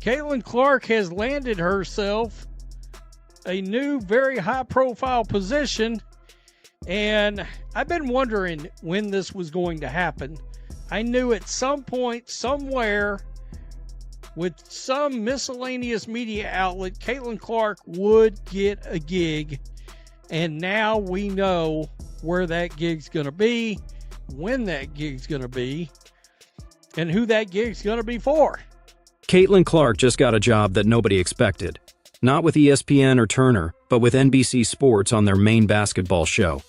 Caitlin Clark has landed herself a new, very high-profile position, and I've been wondering when this was going to happen. I knew at some point, somewhere, with some miscellaneous media outlet, Caitlin Clark would get a gig, and now we know where that gig's going to be, when that gig's going to be, and who that gig's going to be for. Caitlin Clark just got a job that nobody expected. Not with ESPN or Turner, but with NBC Sports on their main basketball show.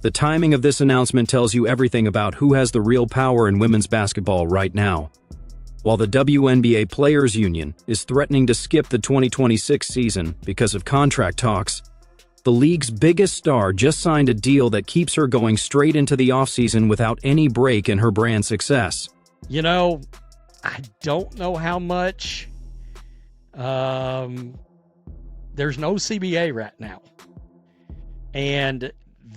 The timing of this announcement tells you everything about who has the real power in women's basketball right now. While the WNBA Players Union is threatening to skip the 2026 season because of contract talks, the league's biggest star just signed a deal that keeps her going straight into the offseason without any break in her brand success. You know, I don't know how much. There's no CBA right now. And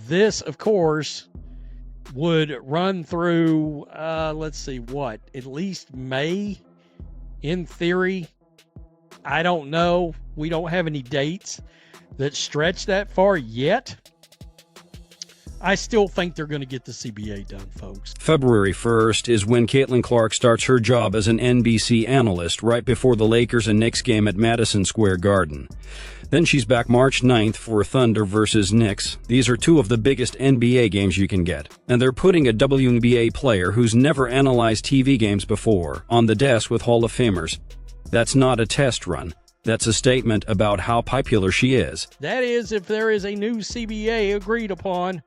this, of course, would run through, let's see, at least May, in theory. I don't know. We don't have any dates that stretch that far yet. I still think they're going to get the CBA done, folks. February 1st is when Caitlin Clark starts her job as an NBC analyst right before the Lakers and Knicks game at Madison Square Garden. Then she's back March 9th for Thunder versus Knicks. These are two of the biggest NBA games you can get. And they're putting a WNBA player who's never analyzed TV games before on the desk with Hall of Famers. That's not a test run. That's a statement about how popular she is. That is, if there is a new CBA agreed upon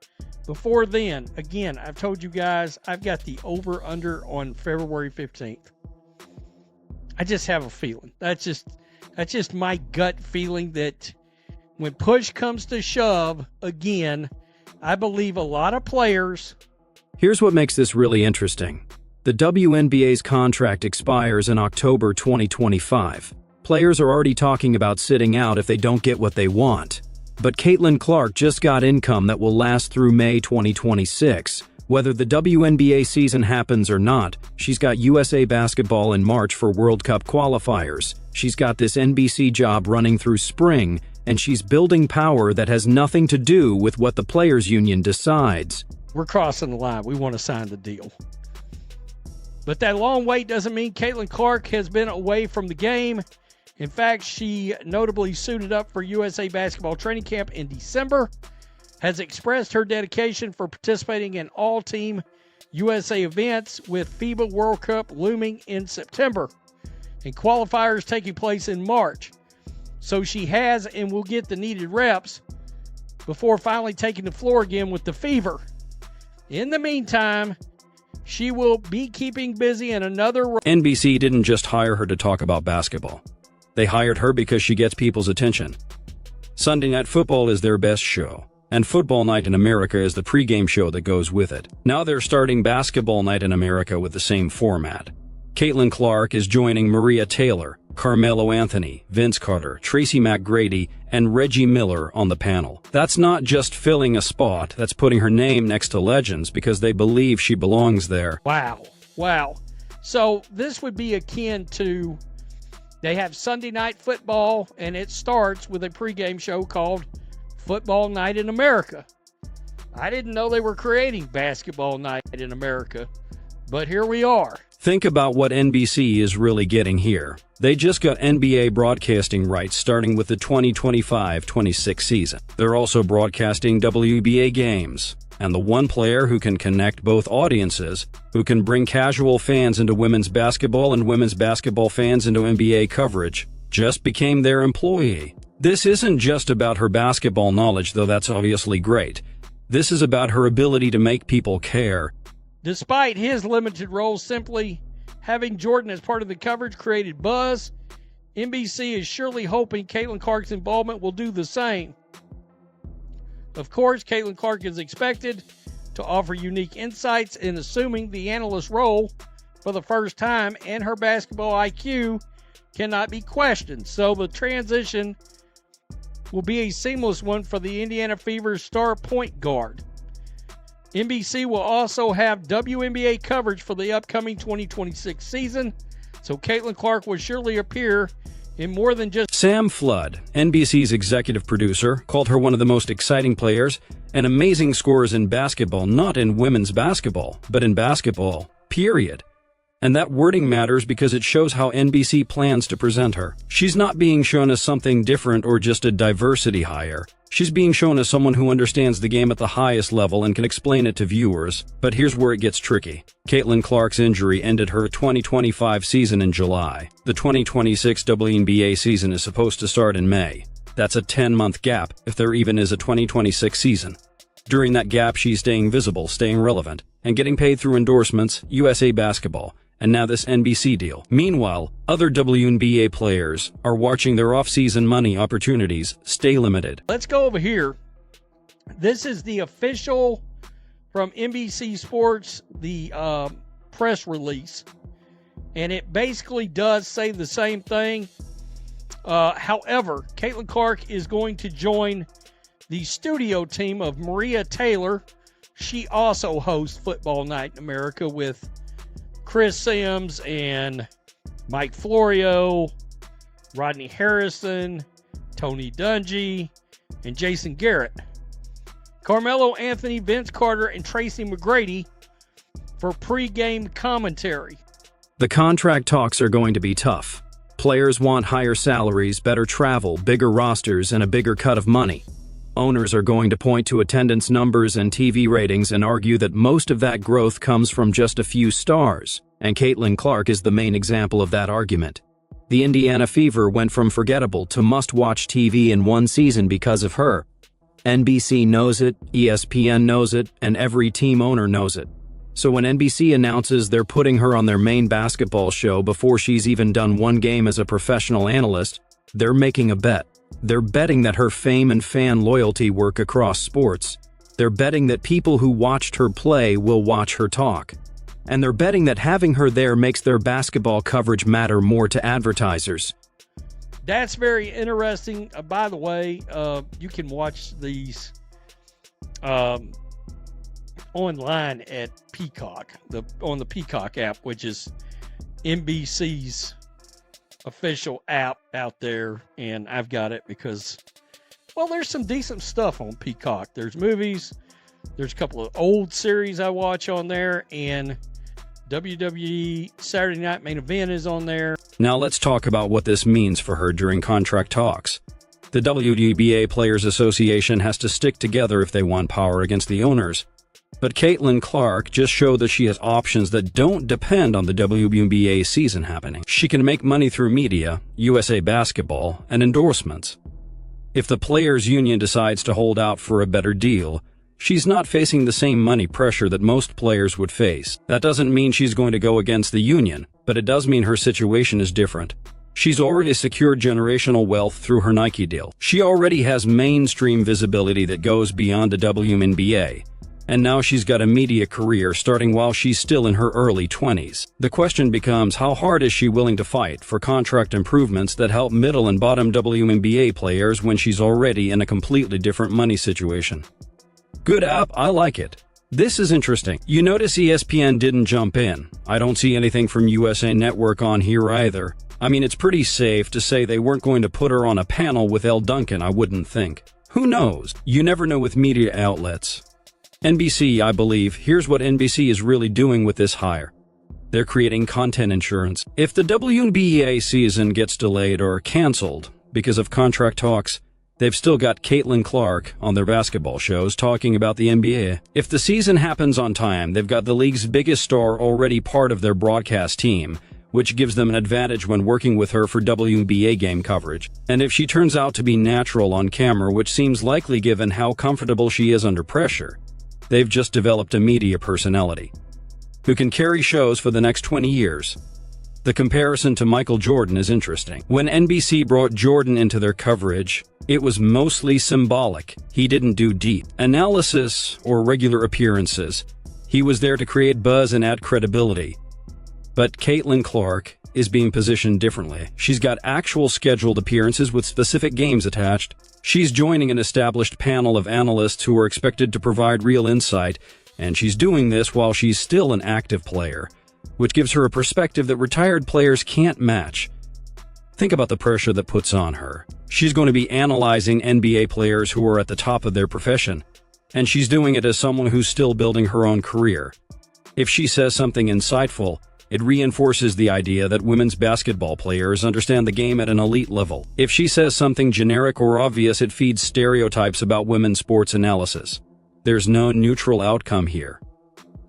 before then. Again, I've told you guys, I've got the over-under on February 15th. I just have a feeling. That's just my gut feeling that when push comes to shove, again, I believe a lot of players. Here's what makes this really interesting. The WNBA's contract expires in October 2025. Players are already talking about sitting out if they don't get what they want. But Caitlin Clark just got income that will last through May 2026. Whether the WNBA season happens or not, she's got USA basketball in March for World Cup qualifiers. She's got this NBC job running through spring, and she's building power that has nothing to do with what the Players Union decides. We're crossing the line. We want to sign the deal. But that long wait doesn't mean Caitlin Clark has been away from the game. In fact, she notably suited up for USA basketball training camp in December, has expressed her dedication for participating in all-team USA events with FIBA World Cup looming in September and qualifiers taking place in March. So she has and will get the needed reps before finally taking the floor again with the Fever. In the meantime, she will be keeping busy in another role. NBC didn't just hire her to talk about basketball. They hired her because she gets people's attention. Sunday Night Football is their best show, and Football Night in America is the pregame show that goes with it. Now they're starting Basketball Night in America with the same format. Caitlin Clark is joining Maria Taylor, Carmelo Anthony, Vince Carter, Tracy McGrady, and Reggie Miller on the panel. That's not just filling a spot, that's putting her name next to legends because they believe she belongs there. Wow. So this would be akin to, they have Sunday Night Football, and it starts with a pregame show called Football Night in America. I didn't know they were creating Basketball Night in America, but here we are. Think about what NBC is really getting here. They just got NBA broadcasting rights starting with the 2025-26 season. They're also broadcasting WNBA games. And the one player who can connect both audiences, who can bring casual fans into women's basketball and women's basketball fans into NBA coverage, just became their employee. This isn't just about her basketball knowledge, though that's obviously great. This is about her ability to make people care. Despite his limited role, simply having Jordan as part of the coverage created buzz. NBC is surely hoping Caitlin Clark's involvement will do the same. Of course, Caitlin Clark is expected to offer unique insights in assuming the analyst role for the first time, and her basketball IQ cannot be questioned. So the transition will be a seamless one for the Indiana Fever's star point guard. NBC will also have WNBA coverage for the upcoming 2026 season, So Caitlin Clark will surely appear in more than just... Sam Flood, NBC's executive producer, called her one of the most exciting players and amazing scorers in basketball, not in women's basketball, but in basketball, period. And that wording matters because it shows how NBC plans to present her. She's not being shown as something different or just a diversity hire. She's being shown as someone who understands the game at the highest level and can explain it to viewers. But here's where it gets tricky. Caitlin Clark's injury ended her 2025 season in July. The 2026 WNBA season is supposed to start in May. That's a 10-month gap, if there even is a 2026 season. During that gap, she's staying visible, staying relevant, and getting paid through endorsements, USA Basketball, and now this NBC deal. Meanwhile, other WNBA players are watching their off-season money opportunities stay limited. Let's go over here. This is the official from NBC Sports, the press release. And it basically does say the same thing. However, Caitlin Clark is going to join the studio team of Maria Taylor. She also hosts Football Night in America with Chris Sims and Mike Florio, Rodney Harrison, Tony Dungy, and Jason Garrett. Carmelo Anthony, Vince Carter, and Tracy McGrady for pre-game commentary. The contract talks are going to be tough. Players want higher salaries, better travel, bigger rosters, and a bigger cut of money. Owners are going to point to attendance numbers and TV ratings and argue that most of that growth comes from just a few stars, and Caitlin Clark is the main example of that argument. The Indiana Fever went from forgettable to must-watch TV in one season because of her. NBC knows it, ESPN knows it, and every team owner knows it. So when NBC announces they're putting her on their main basketball show before she's even done one game as a professional analyst, they're making a bet. They're betting that her fame and fan loyalty work across sports. They're betting that people who watched her play will watch her talk. And they're betting that having her there makes their basketball coverage matter more to advertisers. That's very interesting. By the way, you can watch these online at Peacock, on the Peacock app, which is NBC's official app out there, and I've got it because, well, there's some decent stuff on Peacock. There's movies, there's a couple of old series I watch on there, and WWE Saturday Night Main Event is on there. Now let's talk about what this means for her during contract talks. The WNBA Players Association has to stick together if they want power against the owners. But Caitlin Clark just showed that she has options that don't depend on the WNBA season happening. She can make money through media, USA Basketball, and endorsements. If the Players Union decides to hold out for a better deal, she's not facing the same money pressure that most players would face. That doesn't mean she's going to go against the union, but it does mean her situation is different. She's already secured generational wealth through her Nike deal. She already has mainstream visibility that goes beyond the WNBA. And now she's got a media career starting while she's still in her early 20s. The question becomes, how hard is she willing to fight for contract improvements that help middle and bottom WNBA players when she's already in a completely different money situation? Good app, I like it. This is interesting. You notice ESPN didn't jump in. I don't see anything from USA Network on here either. I mean, it's pretty safe to say they weren't going to put her on a panel with Elle Duncan, I wouldn't think. Who knows? You never know with media outlets. NBC, I believe, here's what NBC is really doing with this hire. They're creating content insurance. If the WNBA season gets delayed or canceled because of contract talks, they've still got Caitlin Clark on their basketball shows talking about the NBA. If the season happens on time, they've got the league's biggest star already part of their broadcast team, which gives them an advantage when working with her for WNBA game coverage. And if she turns out to be natural on camera, which seems likely given how comfortable she is under pressure, they've just developed a media personality who can carry shows for the next 20 years. The comparison to Michael Jordan is interesting. When NBC brought Jordan into their coverage, it was mostly symbolic. He didn't do deep analysis or regular appearances. He was there to create buzz and add credibility. But Caitlin Clark is being positioned differently. She's got actual scheduled appearances with specific games attached. She's joining an established panel of analysts who are expected to provide real insight, and she's doing this while she's still an active player. which gives her a perspective that retired players can't match. Think about the pressure that puts on her. She's going to be analyzing NBA players who are at the top of their profession, and she's doing it as someone who's still building her own career. If she says something insightful, it reinforces the idea that women's basketball players understand the game at an elite level. If she says something generic or obvious, it feeds stereotypes about women's sports analysis. There's no neutral outcome here.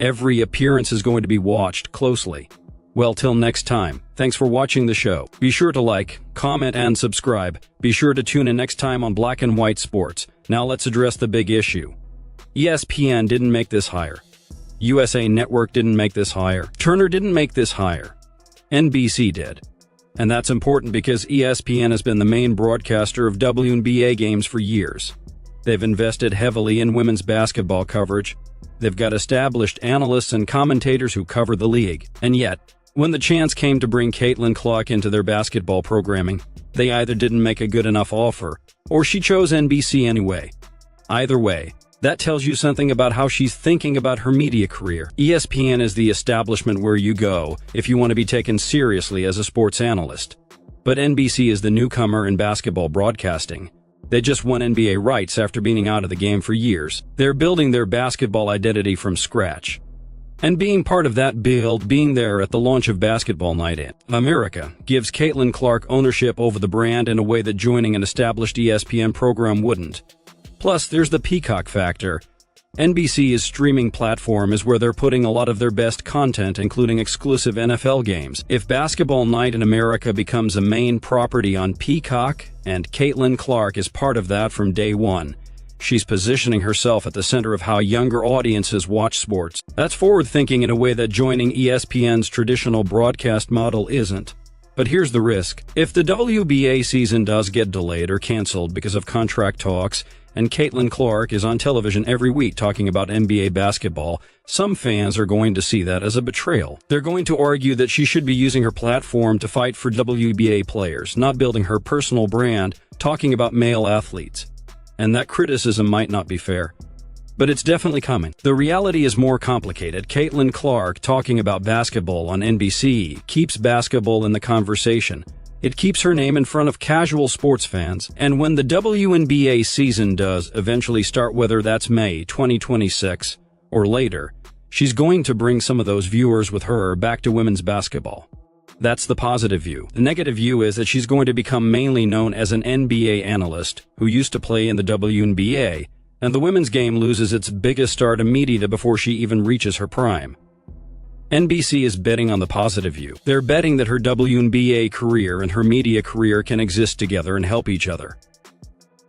Every appearance is going to be watched closely. Well, till next time, thanks for watching the show. Be sure to like, comment, and subscribe. Be sure to tune in next time on Black and White Sports. Now let's address the big issue. ESPN didn't make this higher. USA Network didn't make this higher. Turner didn't make this higher. NBC did. And that's important because ESPN has been the main broadcaster of WNBA games for years. They've invested heavily in women's basketball coverage. They've got established analysts and commentators who cover the league. And yet, when the chance came to bring Caitlin Clark into their basketball programming, they either didn't make a good enough offer, or she chose NBC anyway. Either way, that tells you something about how she's thinking about her media career. ESPN is the establishment where you go if you want to be taken seriously as a sports analyst. But NBC is the newcomer in basketball broadcasting. They just won NBA rights after being out of the game for years. They're building their basketball identity from scratch. And being part of that build, being there at the launch of Basketball Night in America, gives Caitlin Clark ownership over the brand in a way that joining an established ESPN program wouldn't. Plus, there's the Peacock factor. NBC's streaming platform is where they're putting a lot of their best content, including exclusive NFL games. If Basketball Night in America becomes a main property on Peacock, and Caitlin Clark is part of that from day one, she's positioning herself at the center of how younger audiences watch sports. That's forward-thinking in a way that joining ESPN's traditional broadcast model isn't. But here's the risk. If the WNBA season does get delayed or canceled because of contract talks, and Caitlin Clark is on television every week talking about NBA basketball, some fans are going to see that as a betrayal. They're going to argue that she should be using her platform to fight for WNBA players, not building her personal brand, talking about male athletes. And that criticism might not be fair. But it's definitely coming. The reality is more complicated. Caitlin Clark talking about basketball on NBC keeps basketball in the conversation. It keeps her name in front of casual sports fans, and when the WNBA season does eventually start, whether that's May 2026 or later, she's going to bring some of those viewers with her back to women's basketball. That's the positive view. The negative view is that she's going to become mainly known as an NBA analyst who used to play in the WNBA, and the women's game loses its biggest star to media before she even reaches her prime. NBC is betting on the positive view. They're betting that her WNBA career and her media career can exist together and help each other.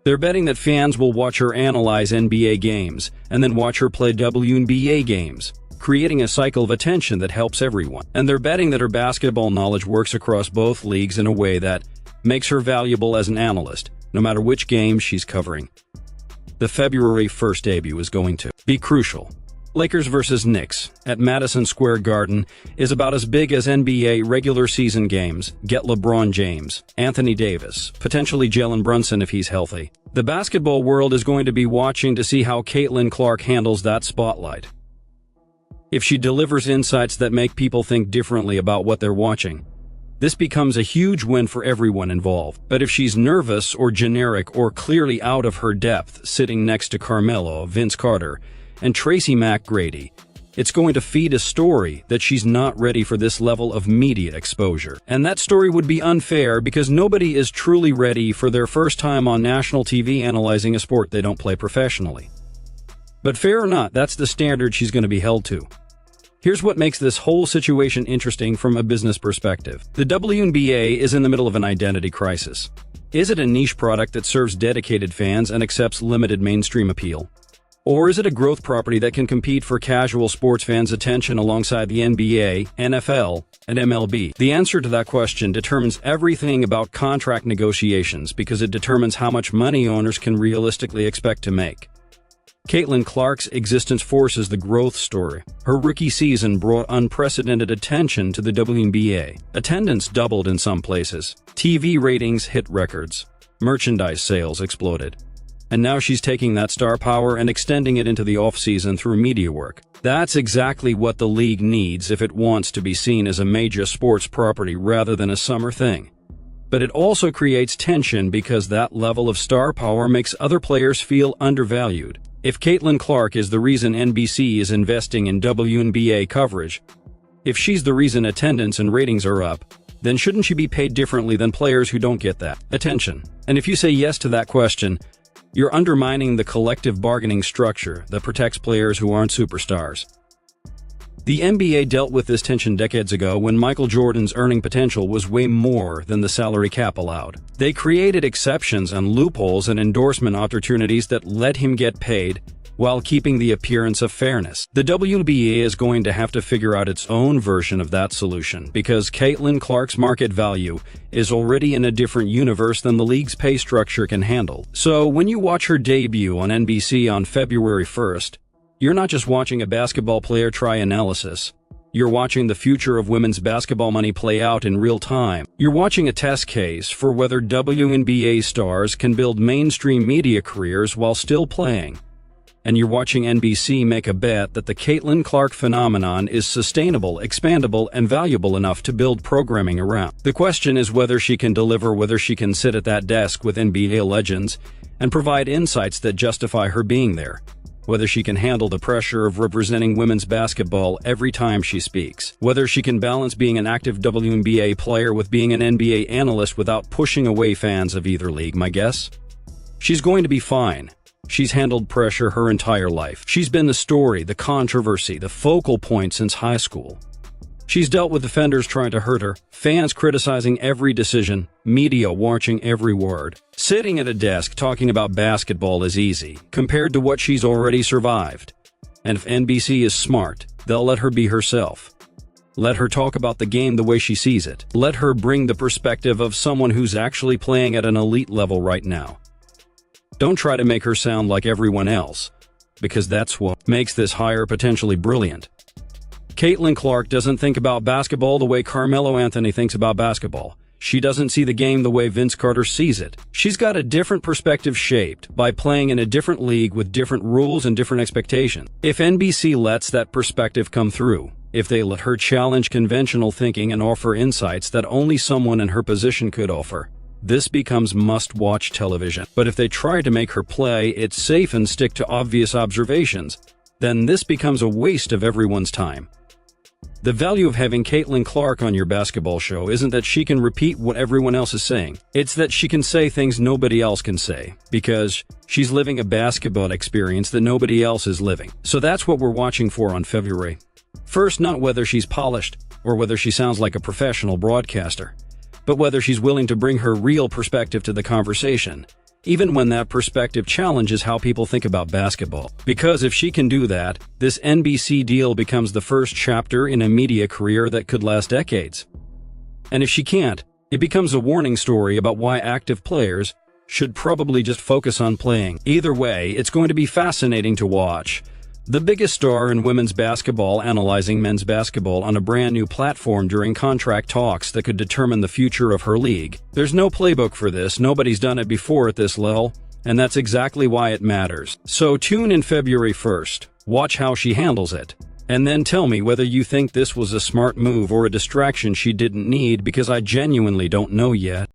They're betting that fans will watch her analyze NBA games and then watch her play WNBA games, creating a cycle of attention that helps everyone. And they're betting that her basketball knowledge works across both leagues in a way that makes her valuable as an analyst, no matter which game she's covering. The February 1st debut is going to be crucial. Lakers vs. Knicks at Madison Square Garden is about as big as NBA regular season games. Get LeBron James, Anthony Davis, potentially Jalen Brunson if he's healthy. The basketball world is going to be watching to see how Caitlin Clark handles that spotlight. If she delivers insights that make people think differently about what they're watching, this becomes a huge win for everyone involved. But if she's nervous or generic or clearly out of her depth, sitting next to Carmelo, Vince Carter, and Tracy McGrady, it's going to feed a story that she's not ready for this level of media exposure. And that story would be unfair because nobody is truly ready for their first time on national TV analyzing a sport they don't play professionally. But fair or not, that's the standard she's going to be held to. Here's what makes this whole situation interesting from a business perspective. The WNBA is in the middle of an identity crisis. Is it a niche product that serves dedicated fans and accepts limited mainstream appeal? Or is it a growth property that can compete for casual sports fans' attention alongside the NBA, NFL, and MLB? The answer to that question determines everything about contract negotiations because it determines how much money owners can realistically expect to make. Caitlin Clark's existence forces the growth story. Her rookie season brought unprecedented attention to the WNBA. Attendance doubled in some places. TV ratings hit records. Merchandise sales exploded. And now she's taking that star power and extending it into the offseason through media work. That's exactly what the league needs if it wants to be seen as a major sports property rather than a summer thing. But it also creates tension because that level of star power makes other players feel undervalued. If Caitlin Clark is the reason NBC is investing in WNBA coverage, if she's the reason attendance and ratings are up, then shouldn't she be paid differently than players who don't get that attention? And if you say yes to that question, you're undermining the collective bargaining structure that protects players who aren't superstars. The NBA dealt with this tension decades ago when Michael Jordan's earning potential was way more than the salary cap allowed. They created exceptions and loopholes and endorsement opportunities that let him get paid while keeping the appearance of fairness. The WNBA is going to have to figure out its own version of that solution because Caitlin Clark's market value is already in a different universe than the league's pay structure can handle. So when you watch her debut on NBC on February 1st, you're not just watching a basketball player try analysis. You're watching the future of women's basketball money play out in real time. You're watching a test case for whether WNBA stars can build mainstream media careers while still playing. And you're watching NBC make a bet that the Caitlin Clark phenomenon is sustainable, expandable, and valuable enough to build programming around. The question is whether she can deliver, whether she can sit at that desk with NBA legends and provide insights that justify her being there, whether she can handle the pressure of representing women's basketball every time she speaks, whether she can balance being an active WNBA player with being an NBA analyst without pushing away fans of either league. My guess? She's going to be fine. She's handled pressure her entire life. She's been the story, the controversy, the focal point since high school. She's dealt with defenders trying to hurt her, fans criticizing every decision, media watching every word. Sitting at a desk talking about basketball is easy, compared to what she's already survived. And if NBC is smart, they'll let her be herself. Let her talk about the game the way she sees it. Let her bring the perspective of someone who's actually playing at an elite level right now. Don't try to make her sound like everyone else, because that's what makes this hire potentially brilliant. Caitlin Clark doesn't think about basketball the way Carmelo Anthony thinks about basketball. She doesn't see the game the way Vince Carter sees it. She's got a different perspective shaped by playing in a different league with different rules and different expectations. If NBC lets that perspective come through, if they let her challenge conventional thinking and offer insights that only someone in her position could offer, this becomes must-watch television. But if they try to make her play it safe and stick to obvious observations, then this becomes a waste of everyone's time. The value of having Caitlin Clark on your basketball show isn't that she can repeat what everyone else is saying. It's that she can say things nobody else can say, because she's living a basketball experience that nobody else is living. So that's what we're watching for on February 1st, not whether she's polished or whether she sounds like a professional broadcaster, but whether she's willing to bring her real perspective to the conversation, even when that perspective challenges how people think about basketball. Because if she can do that, this NBC deal becomes the first chapter in a media career that could last decades. And if she can't, it becomes a warning story about why active players should probably just focus on playing. Either way, it's going to be fascinating to watch. The biggest star in women's basketball analyzing men's basketball on a brand new platform during contract talks that could determine the future of her league. There's no playbook for this, nobody's done it before at this level, and that's exactly why it matters. So tune in February 1st, watch how she handles it, and then tell me whether you think this was a smart move or a distraction she didn't need, because I genuinely don't know yet.